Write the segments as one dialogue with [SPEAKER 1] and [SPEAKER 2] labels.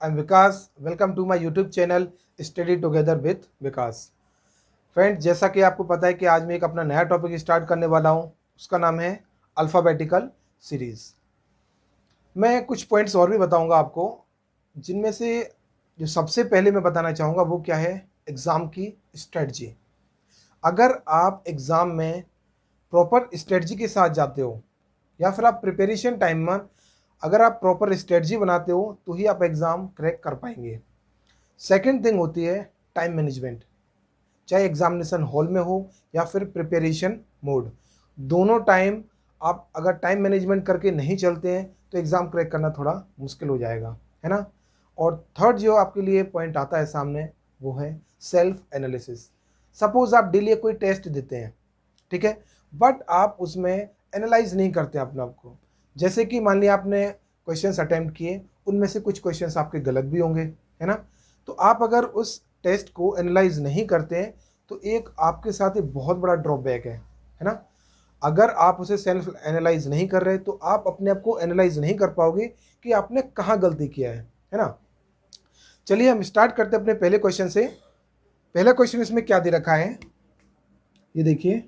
[SPEAKER 1] I am Vikas. Welcome to my YouTube channel study together with Vikas. Friends, जैसा कि आपको पता है कि आज मैं एक अपना नया टॉपिक स्टार्ट करने वाला हूं। उसका नाम है अल्फ़ाबेटिकल सीरीज़। मैं कुछ पॉइंट्स और भी बताऊंगा आपको, जिनमें से जो सबसे पहले मैं बताना चाहूँगा वो क्या है, एग्ज़ाम की स्ट्रेटजी। अगर आप एग्ज़ाम में प्रॉपर स्ट्रेटजी के साथ जाते हो या फिर आप प्रिपरेशन टाइम में अगर आप प्रॉपर स्ट्रेटजी बनाते हो तो ही आप एग्ज़ाम क्रैक कर पाएंगे। सेकंड थिंग होती है टाइम मैनेजमेंट। चाहे एग्जामिनेशन हॉल में हो या फिर प्रिपरेशन मोड, दोनों टाइम आप अगर टाइम मैनेजमेंट करके नहीं चलते हैं तो एग्ज़ाम क्रैक करना थोड़ा मुश्किल हो जाएगा, है ना। और थर्ड जो आपके लिए पॉइंट आता है सामने, वो है सेल्फ एनालिसिस। सपोज आप डेली कोई टेस्ट देते हैं, ठीक है, बट आप उसमें एनालाइज नहीं करते अपने आप को। जैसे कि मान लिया आपने क्वेश्चंस अटेम्प्ट किए, उनमें से कुछ क्वेश्चंस आपके गलत भी होंगे, है ना। तो आप अगर उस टेस्ट को एनालाइज नहीं करते हैं तो एक आपके साथ एक बहुत बड़ा ड्रॉबैक है ना। अगर आप उसे सेल्फ एनालाइज नहीं कर रहे तो आप अपने आप को एनालाइज नहीं कर पाओगे कि आपने कहाँ गलती किया है ना। चलिए हम स्टार्ट करते हैं अपने पहले क्वेश्चन से। पहला क्वेश्चन इसमें क्या दे रखा है, ये देखिए।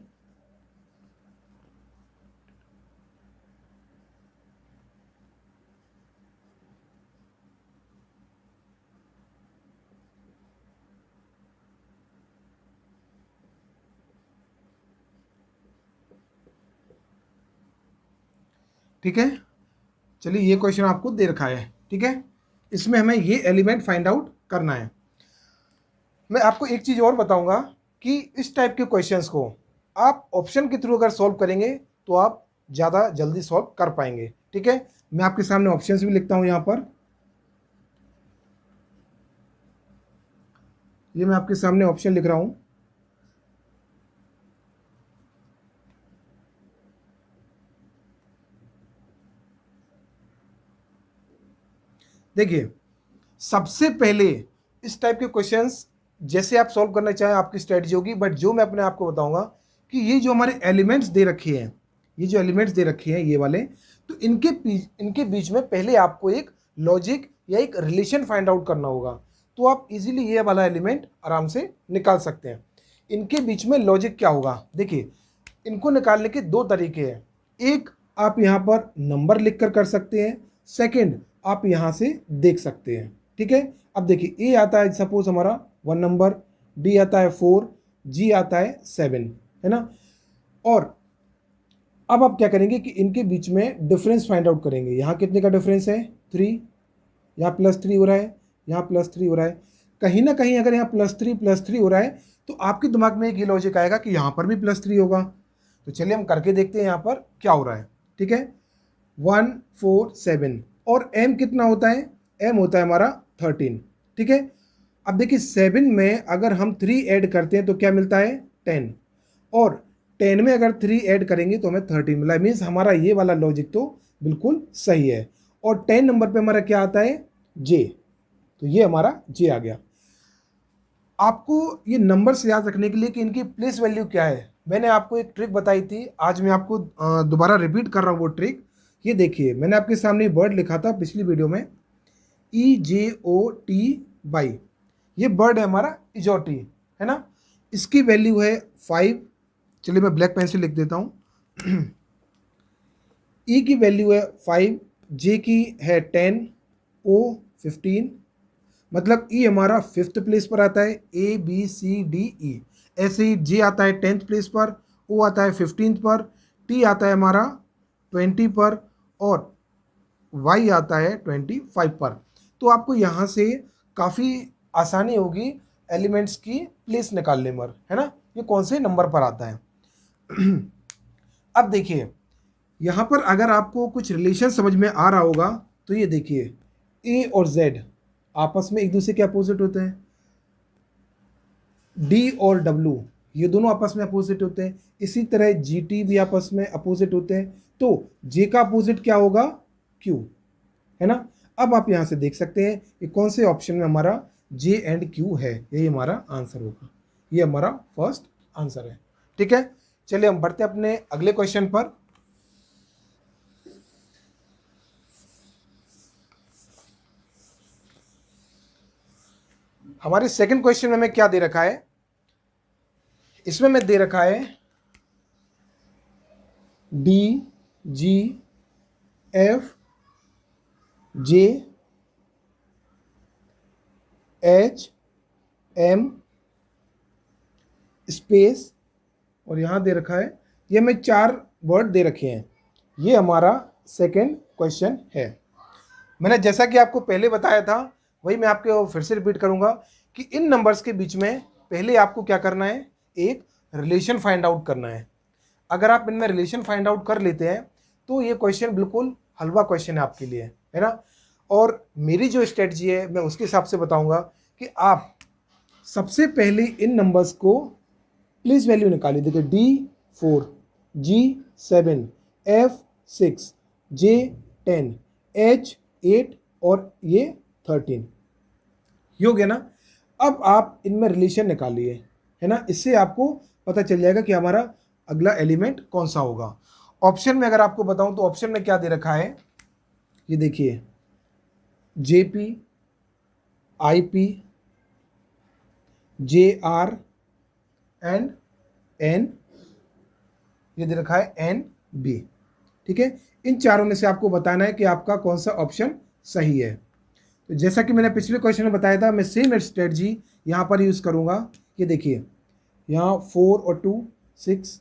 [SPEAKER 1] ठीक है, चलिए ये क्वेश्चन आपको दे रखा है, ठीक है। इसमें हमें ये एलिमेंट फाइंड आउट करना है। मैं आपको एक चीज़ और बताऊंगा कि इस टाइप के क्वेश्चंस को आप ऑप्शन के थ्रू अगर सॉल्व करेंगे तो आप ज़्यादा जल्दी सॉल्व कर पाएंगे, ठीक है। मैं आपके सामने ऑप्शंस भी लिखता हूं यहाँ पर। ये मैं आपके सामने ऑप्शन लिख रहा हूं। देखिए, सबसे पहले इस टाइप के क्वेश्चंस जैसे आप सॉल्व करना चाहें आपकी स्ट्रेटजी होगी, बट जो मैं अपने आप को बताऊंगा कि ये जो हमारे एलिमेंट्स दे रखे हैं, ये जो एलिमेंट्स दे रखे हैं ये वाले, तो इनके बीच में पहले आपको एक लॉजिक या एक रिलेशन फाइंड आउट करना होगा। तो आप इजीली ये वाला एलिमेंट आराम से निकाल सकते हैं। इनके बीच में लॉजिक क्या होगा, देखिए इनको निकालने के दो तरीके हैं। एक, आप यहाँ पर नंबर लिख कर सकते हैं। सेकंड, आप यहाँ से देख सकते हैं, ठीक है। अब देखिए, ए आता है सपोज हमारा 1 नंबर, डी आता है 4, जी आता है 7, है ना। और अब आप क्या करेंगे कि इनके बीच में डिफरेंस फाइंड आउट करेंगे। यहाँ कितने का डिफरेंस है, 3, यहाँ +3 हो रहा है, यहाँ +3 हो रहा है। कहीं ना कहीं अगर यहाँ +3 हो रहा है तो आपके दिमाग में एक ये लॉजिक आएगा कि यहाँ पर भी +3 होगा। तो चलिए हम करके देखते हैं यहाँ पर क्या हो रहा है, ठीक है। 1 4 7 और m कितना होता है, m होता है हमारा 13, ठीक है। अब देखिए 7 में अगर हम 3 ऐड करते हैं तो क्या मिलता है, 10, और 10 में अगर 3 ऐड करेंगे तो हमें 13 मिला। मीन्स हमारा ये वाला लॉजिक तो बिल्कुल सही है। और 10 नंबर पे हमारा क्या आता है, j, तो ये हमारा j आ गया। आपको ये नंबर से याद रखने के लिए कि इनकी प्लेस वैल्यू क्या है, मैंने आपको एक ट्रिक बताई थी, आज मैं आपको दोबारा रिपीट कर रहा हूँ वो ट्रिक। ये देखिए, मैंने आपके सामने बर्ड लिखा था पिछली वीडियो में, EJOTY। ये बर्ड है हमारा इजोटी, है ना। इसकी वैल्यू है 5। चलिए मैं ब्लैक पेन से लिख देता हूँ। ई की वैल्यू है 5, जे की है 10, ओ 15, मतलब ई हमारा 5th प्लेस पर आता है, ABCDE। ऐसे ही जे आता है 10th प्लेस पर, ओ आता है 15th पर, टी आता है हमारा 20 पर, और वाई आता है 25 पर। तो आपको यहाँ से काफ़ी आसानी होगी एलिमेंट्स की प्लेस निकालने में, है ना, ये कौन से नंबर पर आता है। अब देखिए यहाँ पर अगर आपको कुछ रिलेशन समझ में आ रहा होगा तो ये देखिए, ए और जेड आपस में एक दूसरे के अपोजिट होते हैं, डी और डब्ल्यू ये दोनों आपस में अपोजिट होते हैं, इसी तरह जी टी भी आपस में अपोजिट होते हैं। तो जे का अपोजिट क्या होगा, क्यू, है ना। अब आप यहां से देख सकते हैं कि कौन से ऑप्शन में हमारा जे एंड क्यू है, यही हमारा आंसर होगा। ये हमारा फर्स्ट आंसर है, ठीक है। चलिए हम बढ़ते हैं अपने अगले क्वेश्चन पर। हमारे सेकंड क्वेश्चन में हमें क्या दे रखा है, इसमें मैं दे रखा है D G F J H M space, और यहां दे रखा है, ये हमें 4 वर्ड दे रखे हैं। ये हमारा सेकंड क्वेश्चन है। मैंने जैसा कि आपको पहले बताया था वही मैं आपको फिर से रिपीट करूंगा कि इन नंबर्स के बीच में पहले आपको क्या करना है, एक रिलेशन फाइंड आउट करना है। अगर आप इनमें रिलेशन फाइंड आउट कर लेते हैं तो ये क्वेश्चन बिल्कुल हलवा क्वेश्चन है आपके लिए, है ना। और मेरी जो स्ट्रेटजी है मैं उसके हिसाब से बताऊंगा कि आप सबसे पहले इन नंबर्स को प्लेस वैल्यू निकालिए। देखिए D4, G7, F6, J10, H8 और ये 13, ये हो गया ना। अब आप इनमें रिलेशन निकालिए, है ना, इससे आपको पता चल जाएगा कि हमारा अगला एलिमेंट कौन सा होगा। ऑप्शन में अगर आपको बताऊं तो ऑप्शन में क्या दे रखा है, ये देखिए JP, IP, JR and N, ये दे रखा है NB। ठीक है, इन चारों में से आपको बताना है कि आपका कौन सा ऑप्शन सही है। तो जैसा कि मैंने पिछले क्वेश्चन में बताया था, मैं सेम स्ट्रेटजी यहाँ पर यूज़ करूँगा। ये देखिए यहाँ 4 और 2 6,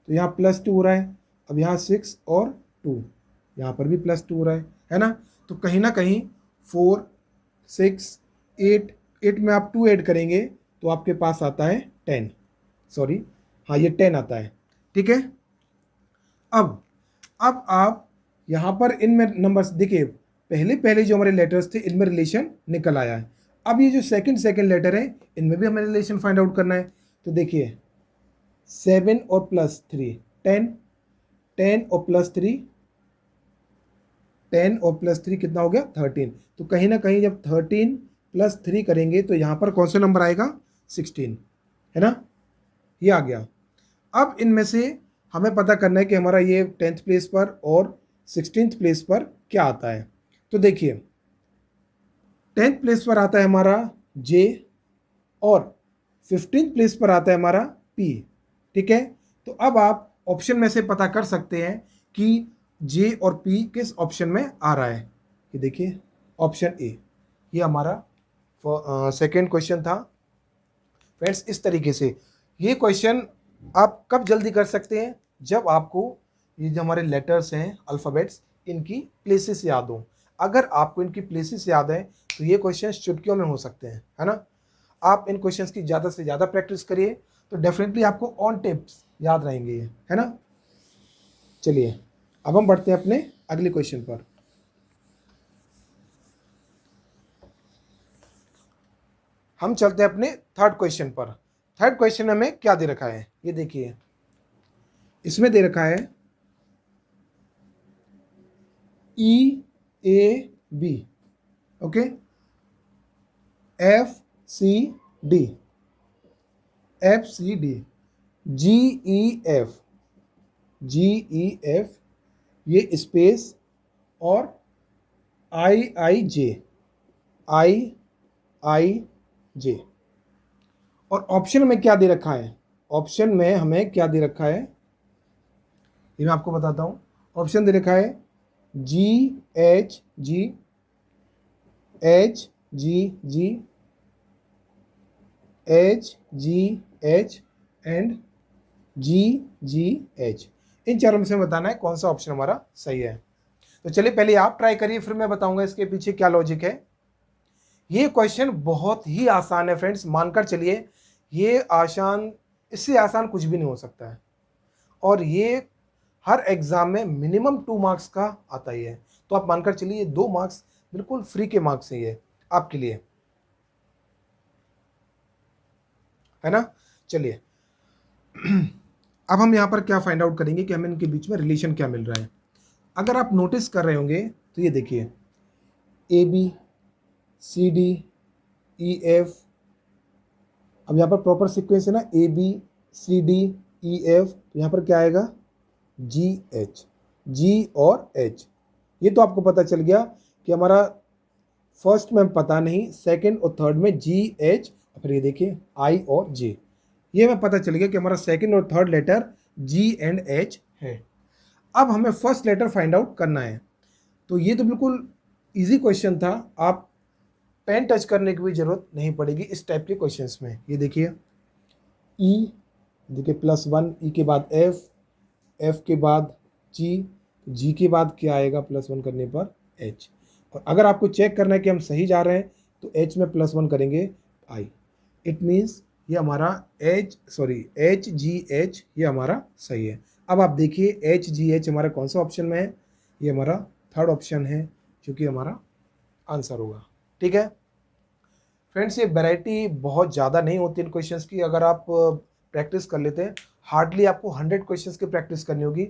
[SPEAKER 1] तो यहाँ +2 हो रहा है। अब यहाँ 6 और 2, यहाँ पर भी +2 हो रहा है ना। तो कहीं ना कहीं 4 6 8 में आप 2 ऐड करेंगे तो आपके पास आता है 10, सॉरी हाँ ये 10 आता है। ठीक है, अब आप यहाँ पर इनमें नंबर्स देखिए, पहले जो हमारे लेटर्स थे इनमें रिलेशन निकल आया है। अब ये जो सेकंड लेटर है इनमें भी हमें रिलेशन फाइंड आउट करना है। तो देखिए 7 और +3 10, 10 और +3 10 और +3 कितना हो गया 13। तो कहीं ना कहीं जब 13 + 3 करेंगे तो यहाँ पर कौन सा नंबर आएगा 16, है ना, ये आ गया। अब इनमें से हमें पता करना है कि हमारा ये 10th प्लेस पर और 16th प्लेस पर क्या आता है। तो देखिए 10th प्लेस पर आता है हमारा J और 15th प्लेस पर आता है हमारा P। ठीक है, तो अब आप ऑप्शन में से पता कर सकते हैं कि J और P किस ऑप्शन में आ रहा है। ये देखिए ऑप्शन A, ये हमारा सेकेंड क्वेश्चन था। फ्रेंड्स इस तरीके से ये क्वेश्चन आप कब जल्दी कर सकते हैं, जब आपको ये जो हमारे लेटर्स हैं अल्फ़ाबेट्स इनकी प्लेसेस याद हो। अगर आपको इनकी प्लेसेस याद है तो ये क्वेश्चन चुटकियों में हो सकते हैं, है ना। आप इन क्वेश्चंस की ज़्यादा से ज़्यादा प्रैक्टिस करिए तो डेफिनेटली आपको ऑन टिप्स याद रहेंगे ये, है ना। चलिए अब हम बढ़ते हैं अपने अगले क्वेश्चन पर। हम चलते हैं अपने थर्ड क्वेश्चन पर। थर्ड क्वेश्चन में हमें क्या दे रखा है, ये देखिए इसमें दे रखा है EAB, ओके, FCD, GEF, ये स्पेस और IIJ, और ऑप्शन में क्या दे रखा है, ऑप्शन में हमें क्या दे रखा है ये मैं आपको बताता हूँ। ऑप्शन दे रखा है GHG, HGG, HGH and GGH। इन चारों में से बताना है कौन सा ऑप्शन हमारा सही है। तो चलिए पहले आप ट्राई करिए, फिर मैं बताऊंगा इसके पीछे क्या लॉजिक है। ये क्वेश्चन बहुत ही आसान है फ्रेंड्स, मानकर चलिए ये आसान, इससे आसान कुछ भी नहीं हो सकता है। और ये हर एग्जाम में मिनिमम 2 मार्क्स का आता ही है। तो आप मानकर चलिए 2 मार्क्स बिल्कुल फ्री के मार्क्स हैं ये आपके लिए, है ना। चलिए अब हम यहाँ पर क्या फाइंड आउट करेंगे कि हमें इनके बीच में रिलेशन क्या मिल रहा है। अगर आप नोटिस कर रहे होंगे तो ये देखिए AB CD EF, अब यहाँ पर प्रॉपर सीक्वेंस है ना AB CD EF, तो यहाँ पर क्या आएगा GH, G और H। ये तो आपको पता चल गया कि हमारा फर्स्ट में पता नहीं, सेकंड और थर्ड में जी एच, फिर ये देखिए आई और जे, ये हमें पता चल गया कि हमारा सेकंड और third letter G and H है। अब हमें फर्स्ट लेटर फाइंड आउट करना है। तो ये तो बिल्कुल इजी क्वेश्चन था, आप पेन टच करने की भी जरूरत नहीं पड़ेगी इस टाइप के क्वेश्चंस में। ये देखिए ई, देखिए +1, ई के बाद एफ, एफ के बाद जी के बाद क्या आएगा +1 करने पर एच। और अगर आपको चेक करना है कि हम सही जा रहे हैं तो एच में +1 करेंगे आई। इट मीन्स ये हमारा एच जी एच ये हमारा सही है। अब आप देखिए एच जी एच हमारा कौन सा ऑप्शन में है, ये हमारा थर्ड ऑप्शन है जो कि हमारा आंसर होगा। ठीक है फ्रेंड्स, ये वैरायटी बहुत ज़्यादा नहीं होती इन क्वेश्चंस की, अगर आप प्रैक्टिस कर लेते हैं हार्डली आपको 100 क्वेश्चंस की प्रैक्टिस करनी होगी।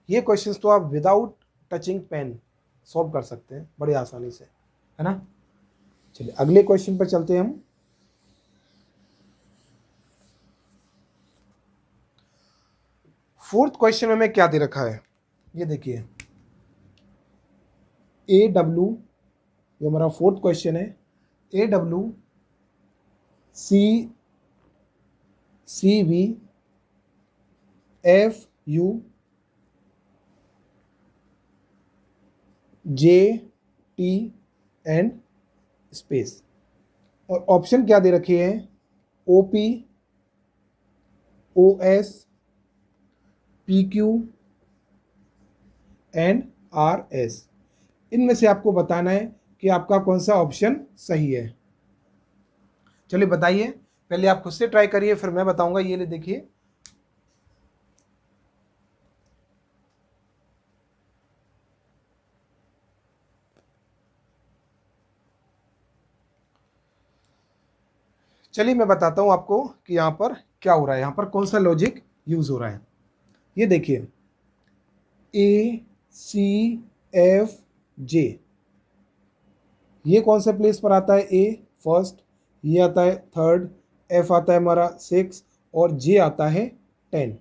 [SPEAKER 1] ये क्वेश्चंस तो आप विदाउट टचिंग पेन सॉल्व कर सकते हैं बड़ी आसानी से, है ना। चलिए अगले क्वेश्चन पर चलते हैं हम। फोर्थ क्वेश्चन में हमें क्या दे रखा है, ये देखिए ए डब्ल्यू, ये हमारा फोर्थ क्वेश्चन है। A W C V F U J T and space, और ऑप्शन क्या दे रखे हैं, O P, O S, P Q and R S. इनमें से आपको बताना है कि आपका कौन सा ऑप्शन सही है। चलिए बताइए, पहले आप खुद से ट्राई करिए फिर मैं बताऊंगा। ये ले देखिए चलिए मैं बताता हूं आपको कि यहां पर क्या हो रहा है, यहां पर कौन सा लॉजिक यूज हो रहा है। ये देखिए ए सी एफ जे, ये कौन सा प्लेस पर आता है, ए फर्स्ट, ये आता है थर्ड, एफ आता है हमारा 6 और जे आता है 10।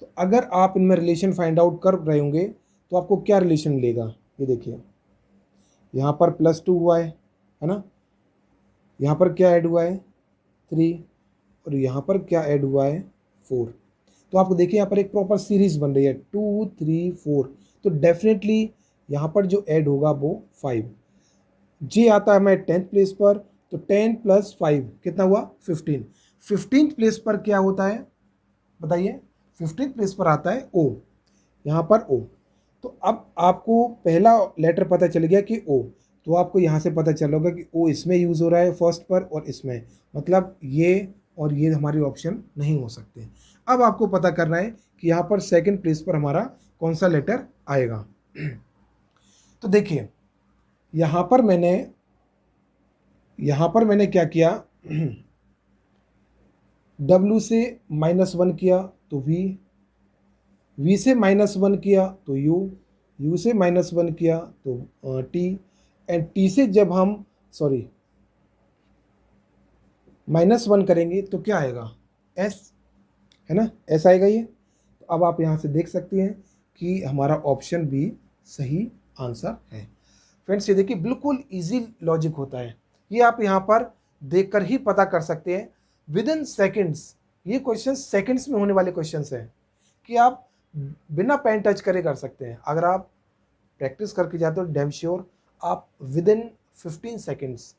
[SPEAKER 1] तो अगर आप इनमें रिलेशन फाइंड आउट कर रहे होंगे तो आपको क्या रिलेशन लेगा, ये देखिए यहाँ पर +2 हुआ है ना, यहाँ पर क्या ऐड हुआ है 3 और यहाँ पर क्या ऐड हुआ है 4। तो आपको देखिए यहाँ पर एक प्रॉपर सीरीज बन रही है 2 3 4, तो डेफिनेटली यहाँ पर जो ऐड होगा वो 5। जे आता है हमें 10th प्लेस पर, तो 10 + 5 कितना हुआ 15। 15th प्लेस पर क्या होता है बताइए, 15th प्लेस पर आता है ओ, यहाँ पर ओ। तो अब आपको पहला लेटर पता चल गया कि ओ, तो आपको यहाँ से पता चल होगा कि ओ इसमें यूज़ हो रहा है फर्स्ट पर और इसमें, मतलब ये और ये हमारे ऑप्शन नहीं हो सकते। अब आपको पता करना है कि यहाँ पर सेकंड प्लेस पर हमारा कौन सा लेटर आएगा। तो देखिए यहाँ पर मैंने क्या किया, W से -1 किया तो V से -1 किया तो U से -1 किया तो T, एंड T से जब हम -1 करेंगे तो क्या आएगा S, है ना, S आएगा ये। तो अब आप यहाँ से देख सकते हैं कि हमारा ऑप्शन बी सही आंसर है। फ्रेंड्स ये देखिए बिल्कुल इजी लॉजिक होता है, ये आप यहाँ पर देखकर ही पता कर सकते हैं विद इन सेकेंड्स। ये क्वेश्चन सेकेंड्स में होने वाले क्वेश्चंस हैं कि आप बिना पेन टच करे कर सकते हैं। अगर आप प्रैक्टिस करके जाते हो डैम श्योर आप विद इन 15 सेकेंड्स,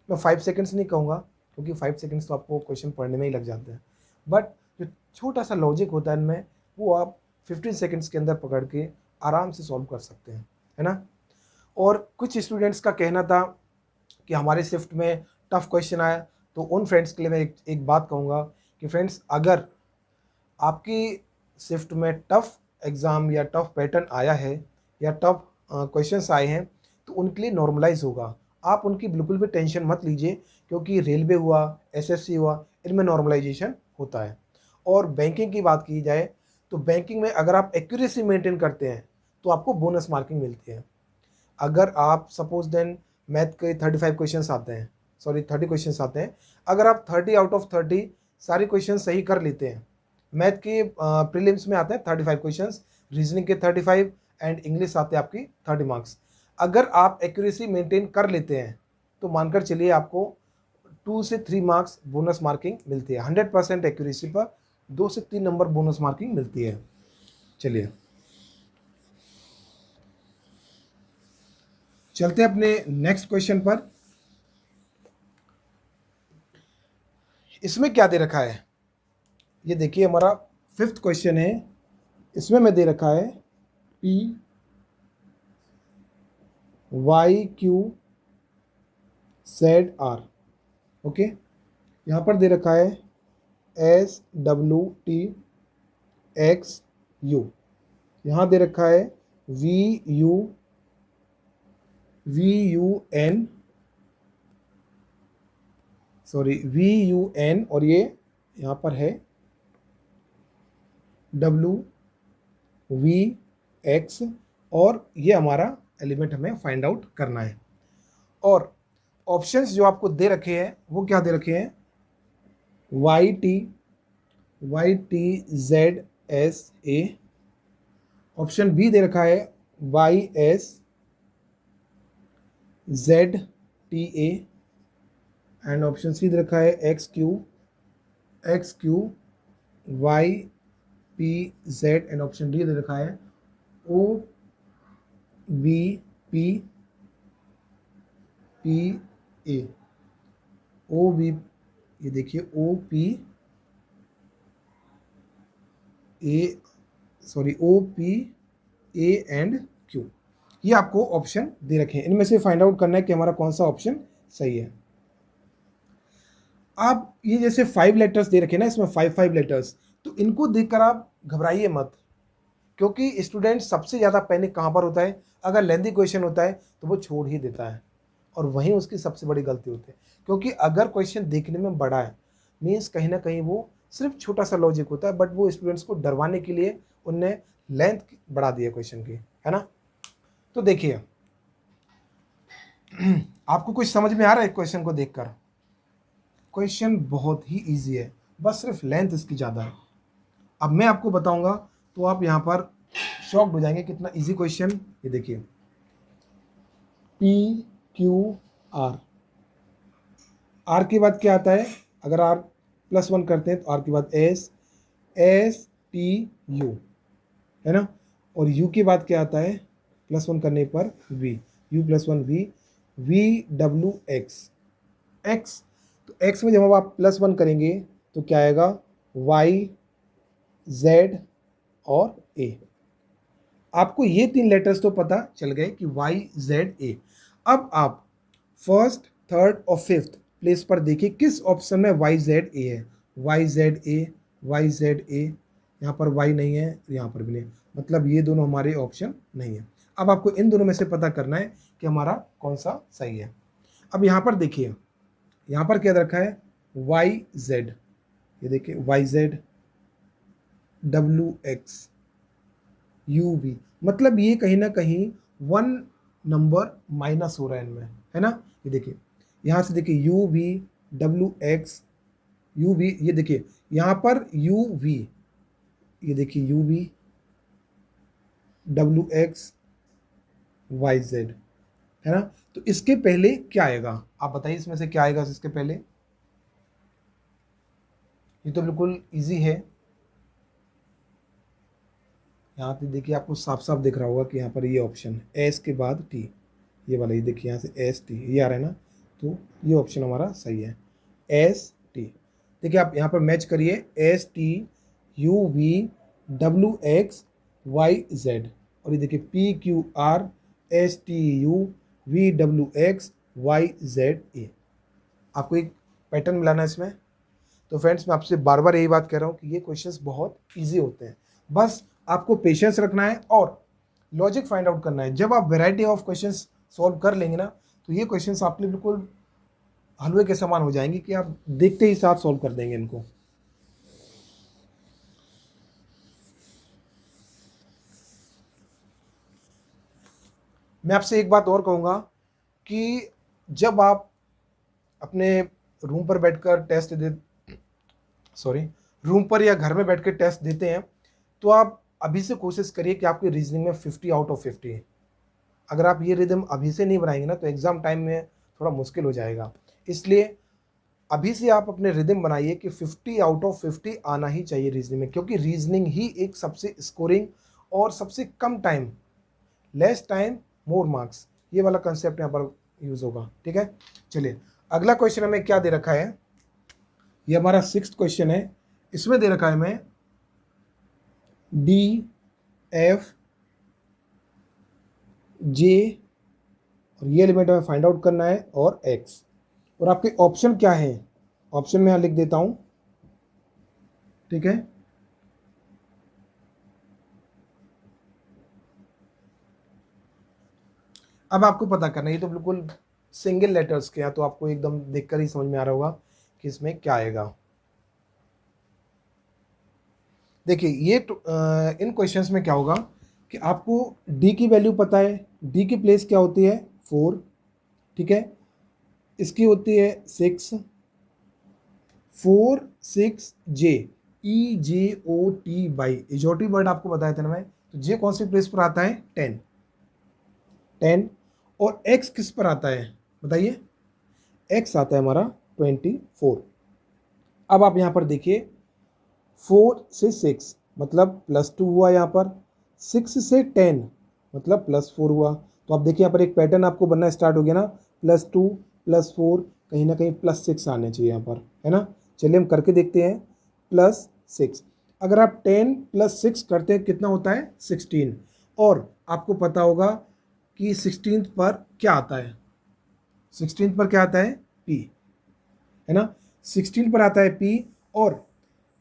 [SPEAKER 1] मैं 5 सेकेंड्स नहीं कहूँगा क्योंकि 5 सेकेंड्स तो आपको क्वेश्चन पढ़ने में ही लग जाते हैं, बट जो छोटा सा लॉजिक होता है इनमें वो आप 15 सेकेंड्स के अंदर पकड़ के आराम से सॉल्व कर सकते हैं, है ना। और कुछ स्टूडेंट्स का कहना था कि हमारे शिफ्ट में टफ क्वेश्चन आया, तो उन फ्रेंड्स के लिए मैं एक बात कहूँगा कि फ्रेंड्स अगर आपकी शिफ्ट में टफ एग्ज़ाम या टफ पैटर्न आया है या टफ क्वेश्चंस आए हैं तो उनके लिए नॉर्मलाइज होगा, आप उनकी बिल्कुल भी टेंशन मत लीजिए, क्योंकि रेलवे हुआ एसएससी हुआ इनमें नॉर्मलाइजेशन होता है। और बैंकिंग की बात की जाए तो बैंकिंग में अगर आप एक्यूरेसी मेंटेन करते हैं तो आपको बोनस मार्किंग मिलती है। अगर आप सपोज देन मैथ के 35 क्वेश्चंस आते हैं, 30 क्वेश्चंस आते हैं, अगर आप 30 आउट ऑफ 30 सारे क्वेश्चन सही कर लेते हैं, मैथ के प्रीलिम्स में आते हैं 35 क्वेश्चंस, रीजनिंग के 35 एंड इंग्लिश आते हैं आपकी 30 मार्क्स। अगर आप एक्यूरेसी मेंटेन कर लेते हैं तो मानकर चलिए आपको 2 से 3 मार्क्स बोनस मार्किंग मिलती है। 100% एक्यूरेसी पर 2 से 3 नंबर बोनस मार्किंग मिलती है। चलिए चलते हैं अपने नेक्स्ट क्वेश्चन पर। इसमें क्या दे रखा है, ये देखिए हमारा 5th क्वेश्चन है। इसमें मैं दे रखा है P Y Q Z R। Okay, यहाँ पर दे रखा है S W T X U। यहाँ दे रखा है V U N और ये यहाँ पर है W V X और ये हमारा एलिमेंट हमें फाइंड आउट करना है। और ऑप्शंस जो आपको दे रखे हैं वो क्या दे रखे हैं, Y T Z S A। Option B दे रखा है Y S Z T A and option C दे रखा है X Q Y P Z and option D दे रखा है O B P P A। O B, ये देखिए O P A and Q, ये आपको ऑप्शन दे रखे हैं। इनमें से फाइंड आउट करना है कि हमारा कौन सा ऑप्शन सही है। आप ये जैसे 5 लेटर्स दे रखे ना, इसमें 5 लेटर्स, तो इनको देखकर आप घबराइए मत, क्योंकि स्टूडेंट सबसे ज़्यादा पैनिक कहाँ पर होता है, अगर लेंथी क्वेश्चन होता है तो वो छोड़ ही देता है, और वहीं उसकी सबसे बड़ी गलती होती है। क्योंकि अगर क्वेश्चन देखने में बड़ा है मीन्स कहीं ना कहीं वो सिर्फ छोटा सा लॉजिक होता है, बट वो स्टूडेंट्स को डरवाने के लिए उनने लेंथ बढ़ा दी है क्वेश्चन की, है ना। तो देखिए आपको कुछ समझ में आ रहा है क्वेश्चन को देखकर? क्वेश्चन बहुत ही इजी है, बस सिर्फ लेंथ इसकी ज़्यादा है। अब मैं आपको बताऊंगा तो आप यहाँ पर शॉक्ड हो जाएंगे कितना इजी क्वेश्चन। ये देखिए PQR, R के बाद क्या आता है, अगर R+1 करते हैं तो R के बाद STU, है ना, और U के बाद क्या आता है, +1 करने पर V, U+1 VWX। तो X में जब आप +1 करेंगे तो क्या आएगा, Y Z और A। आपको ये 3 लेटर्स तो पता चल गए कि Y Z A। अब आप फर्स्ट, थर्ड और 5th प्लेस पर देखिए किस ऑप्शन में Y Z A है। Y Z A, यहाँ पर Y नहीं है, यहाँ पर भी नहीं, मतलब ये दोनों हमारे ऑप्शन नहीं है। अब आपको इन दोनों में से पता करना है कि हमारा कौन सा सही है। अब यहाँ पर देखिए, यहाँ पर क्या रखा है, YZ, ये देखिए YZ WX UV, मतलब ये कहीं ना कहीं 1 नंबर माइनस हो रहा है इनमें, है ना। ये देखिए यहाँ से देखिए UV WX UV, ये देखिए यहाँ पर UV, ये देखिए UV WX YZ, है ना। तो इसके पहले क्या आएगा, आप बताइए इसमें से क्या आएगा इसके पहले। ये तो बिल्कुल इजी है, यहाँ पे देखिए आपको साफ साफ दिख रहा होगा कि यहाँ पर ये ऑप्शन है S के बाद T, ये वाला, ये देखिए यहाँ से ST ये आ रहा है ना, तो ये ऑप्शन हमारा सही है ST। देखिए आप यहाँ पर मैच करिए ST UV WX YZ, और ये देखिए PQR STU VWX YZA। आपको एक पैटर्न मिलाना है इसमें। तो फ्रेंड्स मैं आपसे बार बार यही बात कह रहा हूँ कि ये क्वेश्चंस बहुत इजी होते हैं, बस आपको पेशेंस रखना है और लॉजिक फाइंड आउट करना है। जब आप वैरायटी ऑफ क्वेश्चंस सॉल्व कर लेंगे ना, तो ये क्वेश्चंस आपके लिए बिल्कुल हलवे के समान हो जाएंगे कि आप देखते ही साथ सॉल्व कर देंगे इनको। मैं आपसे एक बात और कहूँगा कि जब आप अपने रूम पर बैठकर रूम पर या घर में बैठकर टेस्ट देते हैं, तो आप अभी से कोशिश करिए कि आपकी रीजनिंग में 50 आउट ऑफ 50 है। अगर आप ये रिदम अभी से नहीं बनाएंगे ना तो एग्ज़ाम टाइम में थोड़ा मुश्किल हो जाएगा। इसलिए अभी से आप अपने रिदम बनाइए कि 50 आउट ऑफ 50 आना ही चाहिए रीजनिंग में, क्योंकि रीजनिंग ही एक सबसे स्कोरिंग और सबसे कम time, less time more marks, ये वाला कंसेप्ट यहाँ पर यूज़ होगा। ठीक है, चलिए अगला क्वेश्चन हमें क्या दे रखा है, ये हमारा 6th क्वेश्चन है। इसमें दे रखा है हमें डी एफ जे और ये एलिमेंट हमें फाइंड आउट करना है और एक्स, और आपके ऑप्शन क्या है, ऑप्शन में यहाँ लिख देता हूँ। ठीक है, अब आपको पता करना है, ये तो बिल्कुल सिंगल लेटर्स के हैं तो आपको एकदम देखकर ही समझ में आ रहा होगा कि इसमें क्या आएगा। देखिए ये इन क्वेश्चंस में क्या होगा कि आपको डी की वैल्यू पता है, डी की प्लेस क्या होती है 4, ठीक है, इसकी होती है 6, 4 6 J, E J O T Y, EJOT word आपको बताया था ना मैं, तो जे कौन सी प्लेस पर आता है 10, 10, और एक्स किस पर आता है बताइए, एक्स आता है हमारा 24। अब आप यहाँ पर देखिए 4 से 6 मतलब +2 हुआ, यहाँ पर 6 से 10 मतलब +4 हुआ। तो आप देखिए यहाँ पर एक पैटर्न आपको बनना स्टार्ट हो गया ना, +2 +4 कहीं ना कहीं +6 आने चाहिए यहाँ पर, है ना। चलिए हम करके देखते हैं। +6, अगर आप 10 + 6 करते हैं कितना होता है 16, और आपको पता होगा कि 16th पर क्या आता है, 16th पर क्या आता है P, है ना, 16 पर आता है P, और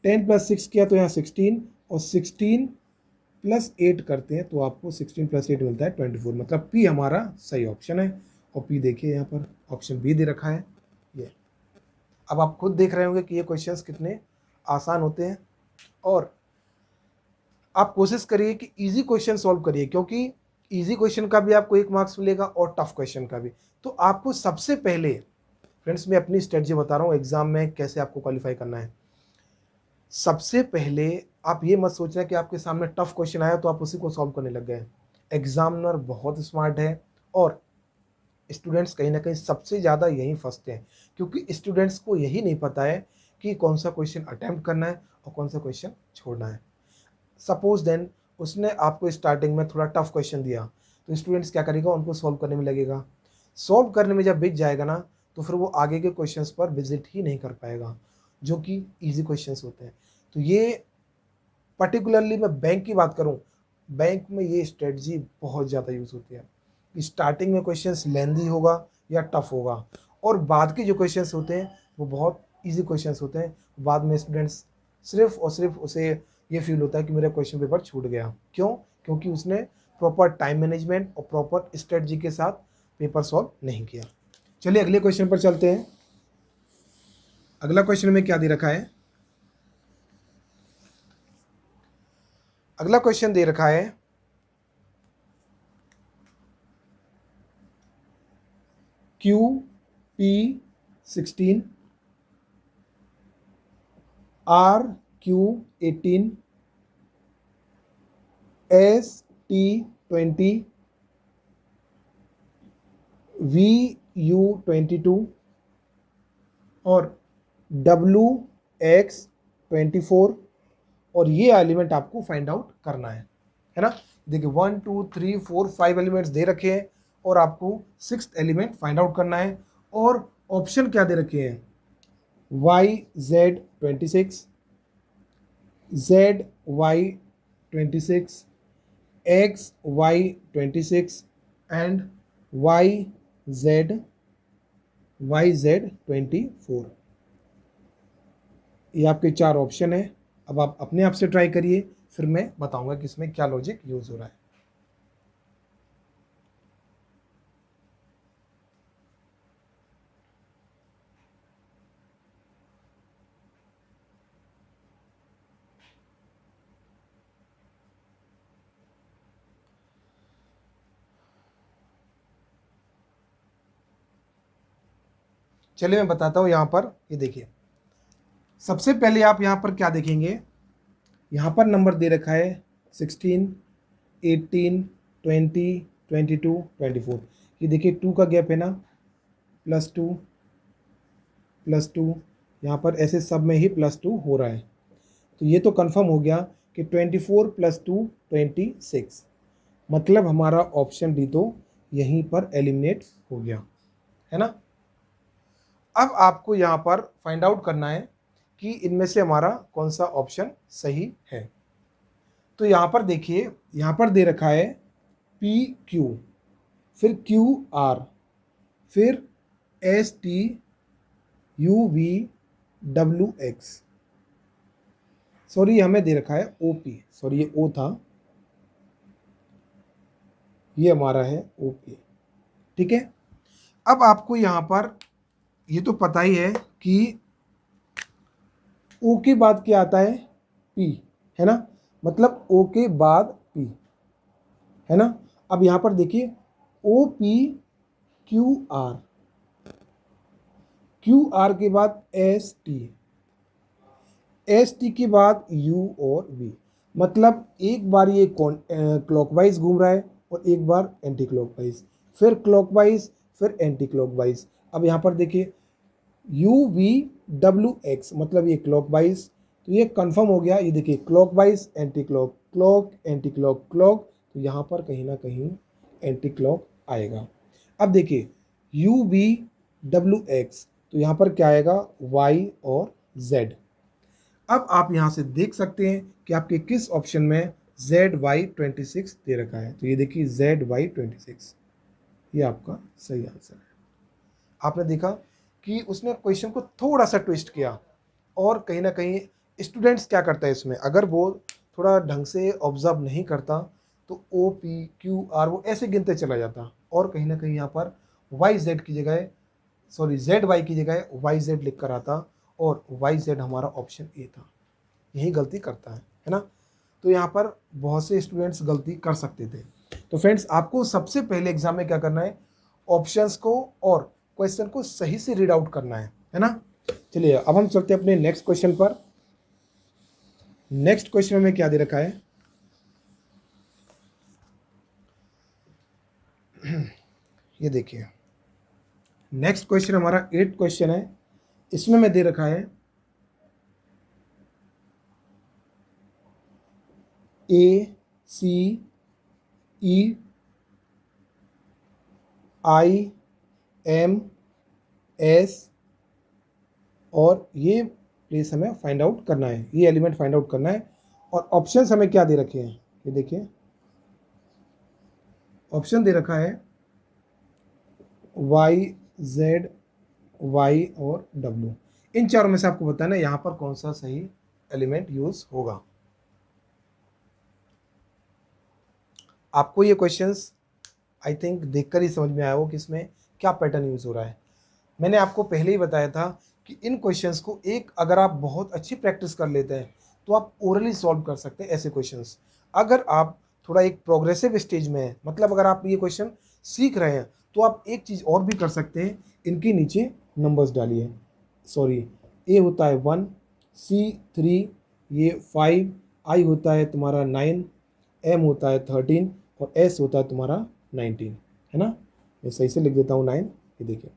[SPEAKER 1] 10 + 6 किया तो यहाँ 16, और 16 + 8 करते हैं तो आपको 16 + 8 मिलता है 24, मतलब P हमारा सही ऑप्शन है। और P देखिए यहाँ पर ऑप्शन B दे रखा है ये। अब आप खुद देख रहे होंगे कि ये क्वेश्चंस कितने आसान होते हैं, और आप कोशिश करिए कि इजी क्वेश्चन सॉल्व करिए, क्योंकि इजी क्वेश्चन का भी आपको 1 मार्क्स मिलेगा और टफ क्वेश्चन का भी। तो आपको सबसे पहले फ्रेंड्स, मैं अपनी स्ट्रेटजी बता रहा हूँ एग्जाम में कैसे आपको क्वालिफाई करना है। सबसे पहले आप ये मत सोचना कि आपके सामने टफ क्वेश्चन आया तो आप उसी को सॉल्व करने लग गए। एग्जामिनर बहुत स्मार्ट है, और स्टूडेंट्स कहीं ना कहीं सबसे ज़्यादा यहीं फंसते हैं, क्योंकि स्टूडेंट्स को यही नहीं पता है कि कौन सा क्वेश्चन अटेम्प्ट करना है और कौन सा क्वेश्चन छोड़ना है। सपोज देन उसने आपको स्टार्टिंग में थोड़ा टफ क्वेश्चन दिया, तो स्टूडेंट्स क्या करेगा, उनको सॉल्व करने में लगेगा। सॉल्व करने में जब बिक जाएगा ना, तो फिर वो आगे के क्वेश्चंस पर विजिट ही नहीं कर पाएगा, जो कि इजी क्वेश्चंस होते हैं। तो ये पर्टिकुलरली मैं बैंक की बात करूं, बैंक में ये स्ट्रेटजी बहुत ज़्यादा यूज़ होती है। स्टार्टिंग में क्वेश्चंस लेंदी होगा या टफ होगा, और बाद के जो क्वेश्चंस होते हैं वो बहुत इजी क्वेश्चंस होते हैं। बाद में स्टूडेंट्स सिर्फ और सिर्फ उसे ये फील होता है कि मेरा क्वेश्चन पेपर छूट गया। क्यों? क्योंकि उसने प्रॉपर टाइम मैनेजमेंट और प्रॉपर स्ट्रेटजी के साथ पेपर सॉल्व नहीं किया। चलिए अगले क्वेश्चन पर चलते हैं। अगला क्वेश्चन में क्या दे रखा है, अगला क्वेश्चन दे रखा है QP16 RQ18 ST20 VU22 और WX24, और ये एलिमेंट आपको फाइंड आउट करना है ना। देखिए 1 2 3 4 5 एलिमेंट्स दे रखे हैं, और आपको 6th एलिमेंट फाइंड आउट करना है। और ऑप्शन क्या दे रखे हैं, YZ26, ZY26, XY26 and YZ24। ये आपके 4 ऑप्शन है। अब आप अपने आप से ट्राई करिए, फिर मैं बताऊंगा कि इसमें क्या लॉजिक यूज हो रहा है। चलिए मैं बताता हूँ। यहाँ पर ये देखिए, सबसे पहले आप यहाँ पर क्या देखेंगे, यहाँ पर नंबर दे रखा है 16, 18, 20, 22, 24। ये देखिए 2 का गैप है ना, +2 +2, यहाँ पर ऐसे सब में ही +2 हो रहा है। तो ये तो कंफर्म हो गया कि 24 + 2 26, मतलब हमारा ऑप्शन डी तो यहीं पर एलिमिनेट हो गया, है ना। अब आपको यहाँ पर फाइंड आउट करना है कि इनमें से हमारा कौन सा ऑप्शन सही है। तो यहाँ पर देखिए, यहाँ पर दे रखा है PQ, फिर QR, फिर STUVWX, सॉरी हमें दे रखा है OP, सॉरी ये O था, ये हमारा है OP, ठीक है। अब आपको यहाँ पर ये तो पता ही है कि O के बाद क्या आता है, P, है ना, मतलब O के बाद P, है ना। अब यहाँ पर देखिए OPQR, QR के बाद ST के बाद U और V, मतलब एक बार ये क्लॉकवाइज घूम रहा है और एक बार एंटी क्लॉकवाइज, फिर क्लॉकवाइज, फिर एंटी क्लॉकवाइज। अब यहाँ पर देखिए UVWX, मतलब ये क्लॉकवाइज, तो ये कंफर्म हो गया। ये देखिए clockwise, anti clock, clock, anti clock, clock, तो यहाँ पर कहीं ना कहीं एंटी क्लॉक आएगा। अब देखिए UVWX, तो यहाँ पर क्या आएगा, Y और Z। अब आप यहाँ से देख सकते हैं कि आपके किस ऑप्शन में ZY26 दे रखा है। तो ये देखिए ZY26, ये आपका सही आंसर है। आपने देखा कि उसने क्वेश्चन को थोड़ा सा ट्विस्ट किया, और कहीं ना कहीं स्टूडेंट्स क्या करता है इसमें, अगर वो थोड़ा ढंग से ऑब्जर्व नहीं करता तो OPQR वो ऐसे गिनते चला जाता, और कहीं ना कहीं यहाँ पर YZ की जगह, सॉरी ZY की जगह YZ लिख कर आता, और YZ हमारा ऑप्शन ए था। यही गलती करता है ना। तो यहाँ पर बहुत से स्टूडेंट्स गलती कर सकते थे। तो फ्रेंड्स, आपको सबसे पहले एग्जाम में क्या करना है, ऑप्शंस को और क्वेश्चन को सही से रीड आउट करना है ना। चलिए अब हम चलते हैं अपने नेक्स्ट क्वेश्चन पर। नेक्स्ट क्वेश्चन में क्या दे रखा है, ये देखिए नेक्स्ट क्वेश्चन हमारा 8th क्वेश्चन है। इसमें मैं दे रखा है ACEIMS, और ये प्लेस हमें फाइंड आउट करना है, ये एलिमेंट फाइंड आउट करना है। और ऑप्शंस हमें क्या दे रखे हैं, ये देखिए ऑप्शन दे रखा है Y, Z, Y और W। इन चारों में से आपको बताना है यहाँ पर कौन सा सही एलिमेंट यूज होगा। आपको ये क्वेश्चंस आई थिंक देखकर ही समझ में आया हो कि इसमें क्या पैटर्न यूज हो रहा है। मैंने आपको पहले ही बताया था कि इन क्वेश्चंस को अगर आप बहुत अच्छी प्रैक्टिस कर लेते हैं तो आप ओरली सॉल्व कर सकते हैं ऐसे क्वेश्चंस। अगर आप थोड़ा एक प्रोग्रेसिव स्टेज में है, मतलब अगर आप ये क्वेश्चन सीख रहे हैं, तो आप एक चीज़ और भी कर सकते हैं, इनके नीचे नंबर्स डालिए। सॉरी, ए होता है 1, C 3, ये 5, I होता है तुम्हारा 9, M होता है 13 और S होता है तुम्हारा 19, है ना। मैं सही से लिख देता हूँ 9। ये देखिए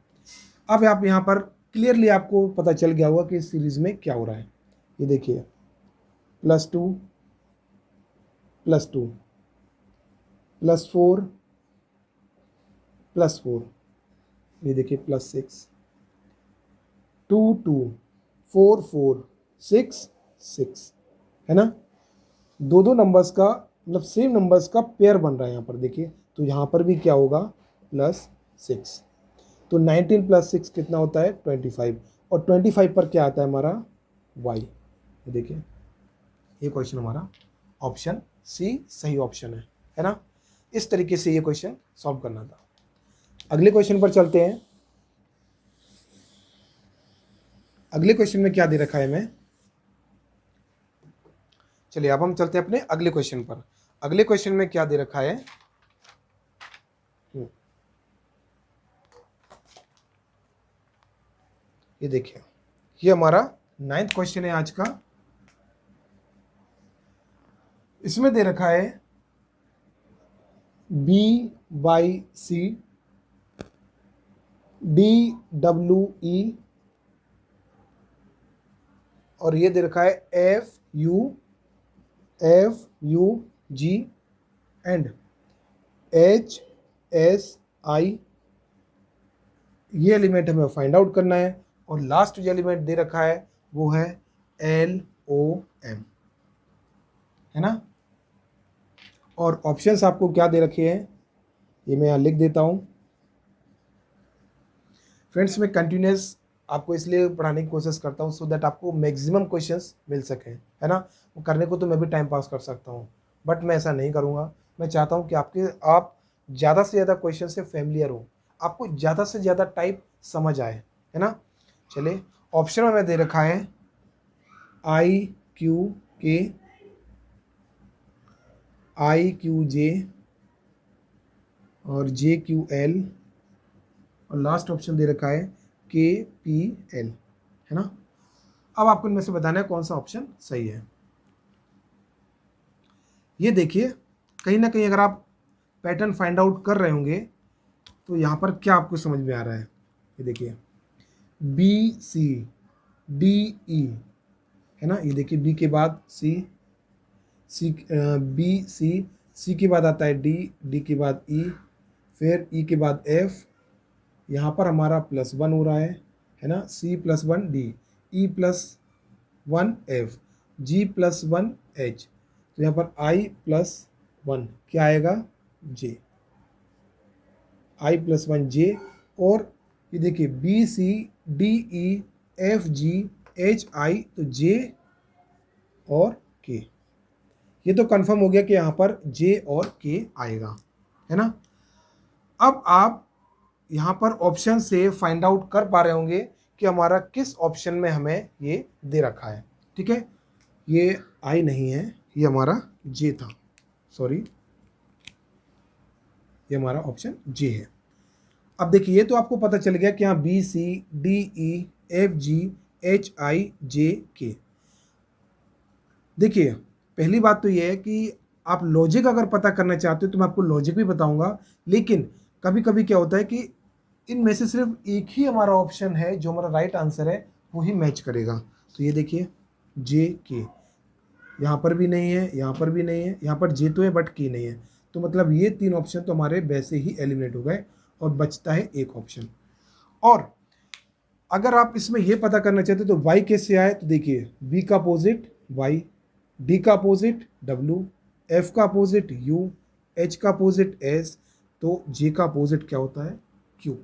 [SPEAKER 1] अब आप यहाँ पर क्लियरली आपको पता चल गया होगा कि इस सीरीज में क्या हो रहा है। ये देखिए +2 +2 +4 +4, ये देखिए +6, 2 2 4 4 6 6, है ना। दो नंबर्स का मतलब सेम नंबर्स का पेयर बन रहा है यहाँ पर देखिए। तो यहाँ पर भी क्या होगा, +6। तो 19 + 6 कितना होता है, 25, और 25 पर क्या आता है हमारा Y। देखिए ये क्वेश्चन हमारा ऑप्शन C सही ऑप्शन है ना। इस तरीके से ये क्वेश्चन सॉल्व करना था। अगले क्वेश्चन पर चलते हैं। अगले क्वेश्चन में क्या दे रखा है हमें, चलिए अब हम चलते हैं अपने अगले क्वेश्चन पर। अगले क्वेश्चन में क्या दे रखा है, ये देखिए ये हमारा 9th क्वेश्चन है आज का। इसमें दे रखा है B by C, D W E, और ये दे रखा है F U G and H S I. ये एलिमेंट हमें फाइंड आउट करना है। और लास्ट जो एलिमेंट दे रखा है वो है एल ओ एम, है ना। और ऑप्शंस आपको क्या दे रखे हैं ये मैं यहाँ लिख देता हूँ। फ्रेंड्स, मैं कंटिन्यूस आपको इसलिए पढ़ाने की कोशिश करता हूँ सो दैट आपको मैक्सिमम क्वेश्चंस मिल सकें, है ना। वो करने को तो मैं भी टाइम पास कर सकता हूँ, बट मैं ऐसा नहीं करूँगा। मैं चाहता हूँ कि आप ज़्यादा से ज़्यादा क्वेश्चन से फेमिलियर हो, आपको ज़्यादा से ज़्यादा टाइप समझ आए, है ना। चलिए, ऑप्शन में मैं दे रखा है आई क्यू के, आई क्यू जे और जे क्यू एल, और लास्ट ऑप्शन दे रखा है के पी एल, है ना। अब आपको इनमें से बताना है कौन सा ऑप्शन सही है। ये देखिए, कहीं ना कहीं अगर आप पैटर्न फाइंड आउट कर रहे होंगे तो यहाँ पर क्या आपको समझ में आ रहा है। ये देखिए, बी सी डी ई, है ना। ये देखिए, बी के बाद सी, बी सी के बाद आता है डी, डी के बाद ई, फिर ई के बाद एफ। यहाँ पर हमारा +1 हो रहा है ना। सी +1 डी, ई +1 एफ, जी +1 एच, तो यहाँ पर I+1 क्या आएगा, जे, I+1 जे। और ये देखिए, B C D E F G H I, तो जे और के। ये तो कंफर्म हो गया कि यहाँ पर जे और के आएगा, है ना। अब आप यहाँ पर ऑप्शन से फाइंड आउट कर पा रहे होंगे कि हमारा किस ऑप्शन में हमें ये दे रखा है, ठीक है। ये आई नहीं है, ये हमारा जे था, सॉरी, ये हमारा ऑप्शन जे है। अब देखिए, ये तो आपको पता चल गया कि यहाँ B C D E F G H I J K. देखिए, पहली बात तो ये है कि आप लॉजिक अगर पता करना चाहते हो तो मैं आपको लॉजिक भी बताऊंगा, लेकिन कभी कभी क्या होता है कि इनमें से सिर्फ एक ही हमारा ऑप्शन है जो हमारा राइट आंसर है वो ही मैच करेगा। तो ये देखिए, जे के यहाँ पर भी नहीं है, यहाँ पर भी नहीं है, यहाँ पर जे तो है बट के नहीं है, तो मतलब ये 3 ऑप्शन तो हमारे वैसे ही एलिमिनेट हो गए और बचता है एक ऑप्शन। और अगर आप इसमें ये पता करना चाहते हो तो वाई कैसे आए, तो देखिए, बी का अपोजिट वाई, डी का अपोजिट डब्ल्यू, एफ का अपोजिट यू, एच का अपोजिट एस, तो जे का अपोजिट क्या होता है, क्यू।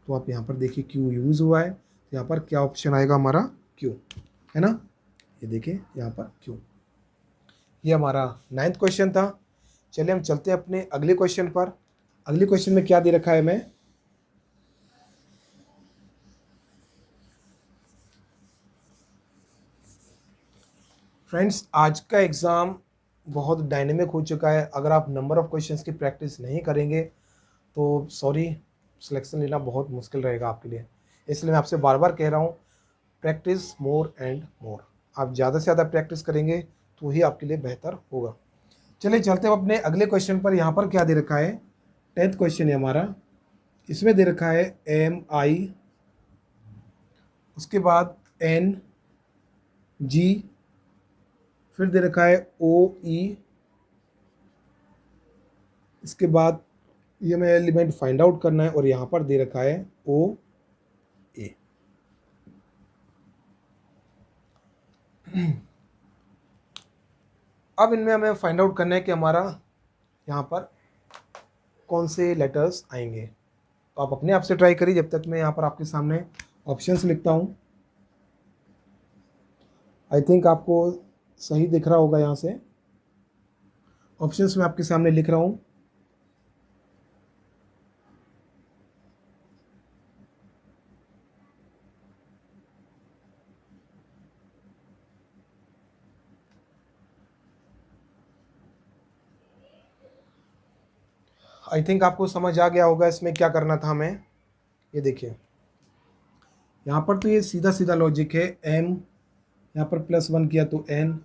[SPEAKER 1] तो आप यहाँ पर देखिए, क्यू यूज़ हुआ है, तो यहाँ पर क्या ऑप्शन आएगा हमारा, क्यू, है ना। ये देखिए, यहाँ पर क्यू। ये हमारा 9th क्वेश्चन था। चलिए हम चलते हैं अपने अगले क्वेश्चन पर। अगले क्वेश्चन में क्या दे रखा है हमें, फ्रेंड्स, आज का एग्ज़ाम बहुत डायनेमिक हो चुका है। अगर आप नंबर ऑफ़ क्वेश्चंस की प्रैक्टिस नहीं करेंगे तो सॉरी, सिलेक्शन लेना बहुत मुश्किल रहेगा आपके लिए। इसलिए मैं आपसे बार बार कह रहा हूँ, प्रैक्टिस मोर एंड मोर। आप ज़्यादा से ज़्यादा प्रैक्टिस करेंगे तो ही आपके लिए बेहतर होगा। चलिए चलते हैं अपने अगले क्वेश्चन पर। यहाँ पर क्या दे रखा है, 10th क्वेश्चन है हमारा। इसमें दे रखा है एम आई, उसके बाद एन जी, फिर दे रखा है ओ ई, इसके बाद ये हमें एलिमेंट फाइंड आउट करना है, और यहाँ पर दे रखा है ओ ए। अब इनमें हमें फाइंड आउट करना है कि हमारा यहाँ पर कौन से लेटर्स आएंगे। तो आप अपने आप से ट्राई करिए जब तक मैं यहाँ पर आपके सामने ऑप्शंस लिखता हूँ। आई थिंक आपको सही दिख रहा होगा, यहाँ से ऑप्शंस मैं आपके सामने लिख रहा हूँ। आई थिंक आपको समझ आ गया होगा इसमें क्या करना था हमें। ये देखिए, यहाँ पर तो ये सीधा सीधा लॉजिक है। एम, यहाँ पर +1 किया तो एन,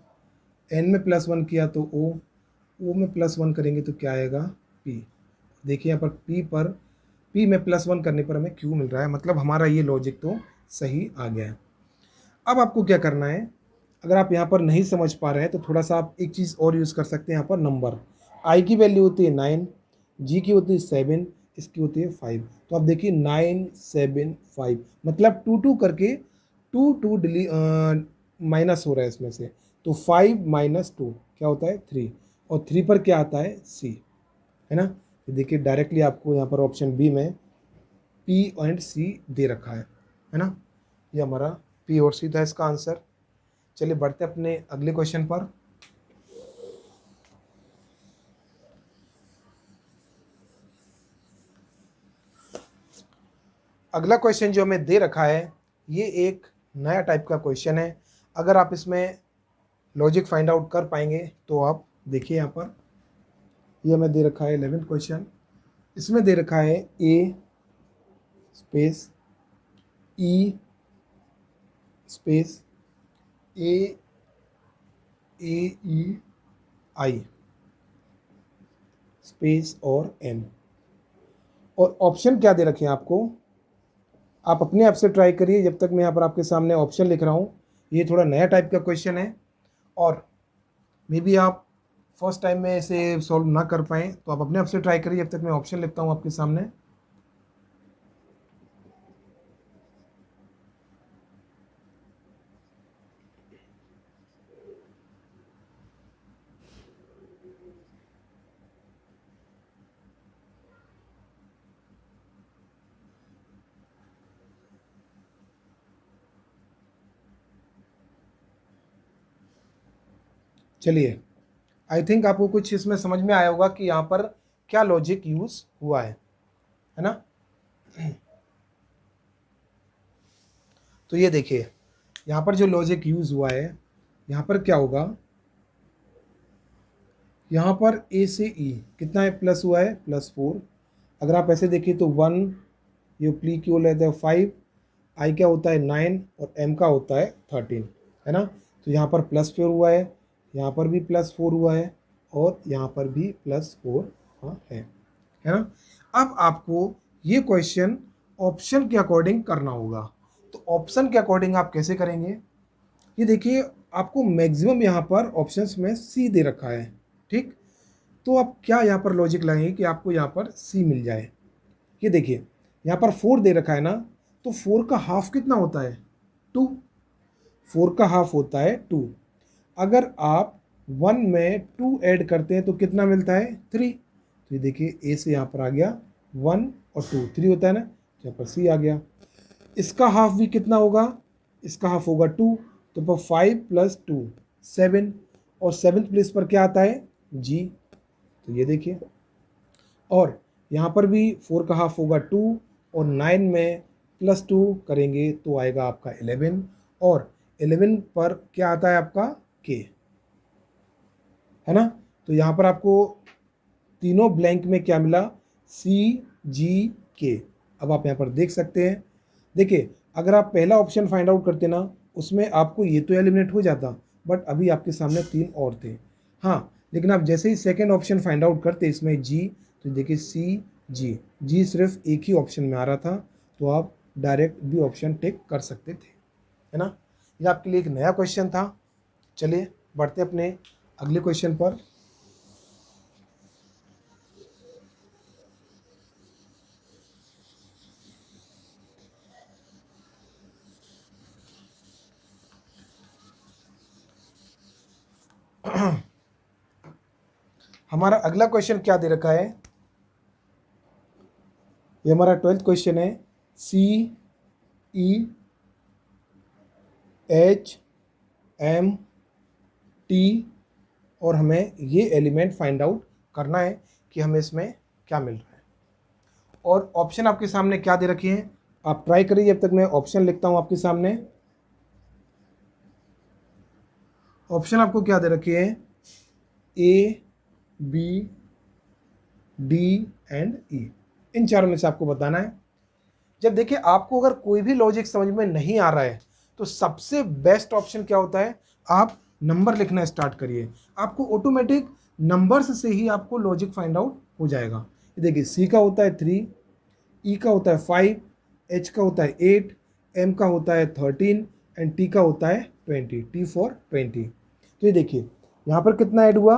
[SPEAKER 1] एन में +1 किया तो ओ में +1 करेंगे तो क्या आएगा, पी। देखिए यहाँ पर P में +1 करने पर हमें Q मिल रहा है, मतलब हमारा ये लॉजिक तो सही आ गया है। अब आपको क्या करना है, अगर आप यहाँ पर नहीं समझ पा रहे हैं तो थोड़ा सा आप एक चीज़ और यूज़ कर सकते हैं। यहाँ पर नंबर I की वैल्यू होती है 9, G की होती है 7, इसकी होती है 5। तो आप देखिए 9 7 5, मतलब 2 2 करके 2 2 माइनस हो रहा है इसमें से, तो 5 - 2 क्या होता है 3, और 3 पर क्या आता है C, है ना। तो देखिए डायरेक्टली आपको यहाँ पर ऑप्शन बी में P एंड C दे रखा है ना। ये हमारा P और C था इसका आंसर। चलिए बढ़ते अपने अगले क्वेश्चन पर। अगला क्वेश्चन जो हमें दे रखा है ये एक नया टाइप का क्वेश्चन है। अगर आप इसमें लॉजिक फाइंड आउट कर पाएंगे तो आप देखिए यहाँ पर ये हमें दे रखा है 11th क्वेश्चन। इसमें दे रखा है A space E space A E I space और M, और ऑप्शन क्या दे रखे हैं आपको, आप अपने आप से ट्राई करिए जब तक मैं यहाँ पर आपके सामने ऑप्शन लिख रहा हूँ। ये थोड़ा नया टाइप का क्वेश्चन है और मे बी आप फर्स्ट टाइम में इसे सॉल्व ना कर पाएँ, तो आप अपने आप से ट्राई करिए जब तक मैं ऑप्शन लिखता हूँ आपके सामने। चलिए, आई थिंक आपको कुछ इसमें समझ में आया होगा कि यहाँ पर क्या लॉजिक यूज़ हुआ है ना। तो ये देखिए यहाँ पर जो लॉजिक यूज़ हुआ है, यहाँ पर क्या होगा, यहाँ पर A से E कितना है प्लस हुआ है +4। अगर आप ऐसे देखिए तो 1, ये प्ली क्यों लेते हैं 5, I क्या होता है 9 और M का होता है 13, है ना। तो यहाँ पर +4 हुआ है, यहाँ पर भी +4 हुआ है और यहाँ पर भी +4 है ना। अब आपको ये क्वेश्चन ऑप्शन के अकॉर्डिंग करना होगा। तो ऑप्शन के अकॉर्डिंग आप कैसे करेंगे, ये देखिए आपको मैक्सिमम यहाँ पर ऑप्शंस में C दे रखा है, ठीक। तो आप क्या यहाँ पर लॉजिक लगाएंगे कि आपको यहाँ पर C मिल जाए। ये देखिए यहाँ पर 4 दे रखा है ना, तो 4 का हाफ कितना होता है 2, 4 का हाफ होता है 2। अगर आप 1 में 2 ऐड करते हैं तो कितना मिलता है 3। तो ये देखिए A से यहाँ पर आ गया 1 और 2, 3 होता है ना, तो यहाँ पर C आ गया। इसका हाफ भी कितना होगा, इसका हाफ होगा 2, तो पर 5 + 2 7, और 7th प्लेस पर क्या आता है G। तो ये देखिए, और यहाँ पर भी 4 का हाफ होगा 2 और 9 में +2 करेंगे तो आएगा आपका 11, और 11 पर क्या आता है आपका K, है ना। तो यहाँ पर आपको तीनों ब्लैंक में क्या मिला C G K। अब आप यहाँ पर देख सकते हैं, देखिए अगर आप पहला ऑप्शन फाइंड आउट करते ना उसमें आपको ये तो एलिमिनेट हो जाता, बट अभी आपके सामने 3 और थे। हाँ, लेकिन आप जैसे ही सेकेंड ऑप्शन फाइंड आउट करते इसमें G, तो देखिए C G सिर्फ एक ही ऑप्शन में आ रहा था, तो आप डायरेक्ट भी ऑप्शन टिक कर सकते थे, है ना। ये आपके लिए एक नया क्वेश्चन था। चलिए बढ़ते अपने अगले क्वेश्चन पर। हमारा अगला क्वेश्चन क्या दे रखा है, ये हमारा 12th क्वेश्चन है। CEHMT, और हमें ये एलिमेंट फाइंड आउट करना है कि हमें इसमें क्या मिल रहा है। और ऑप्शन आपके सामने क्या दे रखे हैं, आप ट्राई करिए जब तक मैं ऑप्शन लिखता हूं आपके सामने। ऑप्शन आपको क्या दे रखे हैं A, B, D and E, इन चारों में से आपको बताना है। जब देखिए आपको अगर कोई भी लॉजिक समझ में नहीं आ रहा है तो सबसे बेस्ट ऑप्शन क्या होता है, आप नंबर लिखना स्टार्ट करिए, आपको ऑटोमेटिक नंबर्स से ही आपको लॉजिक फाइंड आउट हो जाएगा। देखिए सी का होता है 3, ई का होता है 5, एच का होता है 8, एम का होता है 13 एंड टी का होता है 20, टी फॉर 20। तो ये देखिए यहाँ पर कितना ऐड हुआ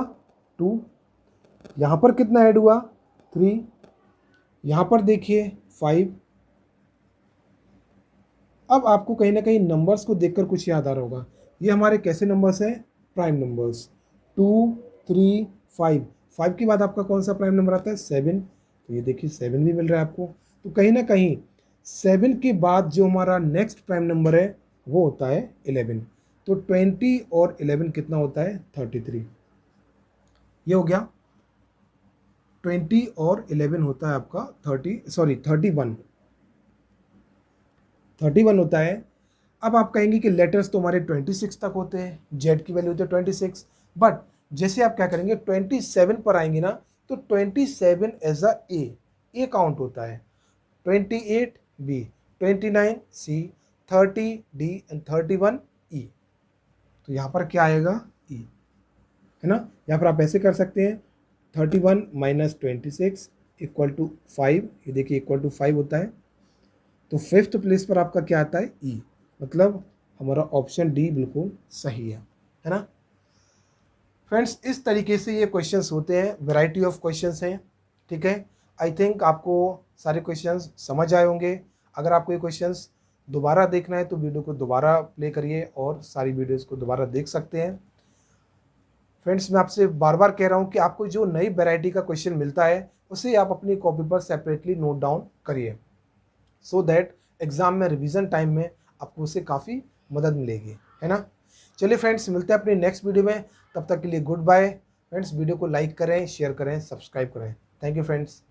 [SPEAKER 1] 2, यहाँ पर कितना ऐड हुआ 3, यहाँ पर देखिए 5। अब आपको कहीं ना कहीं नंबर्स को देखकर कुछ याद आ रहा होगा, ये हमारे कैसे नंबर्स हैं, प्राइम नंबर्स। 2, 3, 5, 5 के बाद आपका कौन सा प्राइम नंबर आता है 7। तो ये देखिए 7 भी मिल रहा है आपको। तो कहीं ना कहीं 7 के बाद जो हमारा नेक्स्ट प्राइम नंबर है वो होता है 11। तो 20 और 11 कितना होता है 33। ये हो गया 20 और 11 होता है आपका 31 होता है। अब आप कहेंगे कि लेटर्स तो हमारे 26 तक होते हैं, जेड की वैल्यू होती है 26, बट जैसे आप क्या करेंगे 27 पर आएंगे ना, तो 27 एज अ ए काउंट होता है, 28 बी, 29 सी, 30 डी एंड 31 ई। तो यहाँ पर क्या आएगा ई, है ना। यहाँ पर आप ऐसे कर सकते हैं 31 माइनस 26 इक्वल टू 5, ये देखिए इक्वल टू 5 होता है। तो 5th प्लेस पर आपका क्या आता है ई, मतलब हमारा ऑप्शन डी बिल्कुल सही है ना फ्रेंड्स। इस तरीके से ये क्वेश्चंस होते हैं, वैरायटी ऑफ क्वेश्चंस हैं, ठीक है। आई थिंक आपको सारे क्वेश्चंस समझ आए होंगे। अगर आपको ये क्वेश्चंस दोबारा देखना है तो वीडियो को दोबारा प्ले करिए और सारी वीडियोस को दोबारा देख सकते हैं। फ्रेंड्स मैं आपसे बार बार कह रहा हूँ कि आपको जो नई वैरायटी का क्वेश्चन मिलता है उसे आप अपनी कॉपी पर सेपरेटली नोट डाउन करिए, सो दैट एग्ज़ाम में रिवीजन टाइम में आपको उससे काफ़ी मदद मिलेगी, है ना। चलिए फ्रेंड्स मिलते हैं अपनी नेक्स्ट वीडियो में, तब तक के लिए गुड बाय फ्रेंड्स। वीडियो को लाइक करें, शेयर करें, सब्सक्राइब करें। Thank you friends.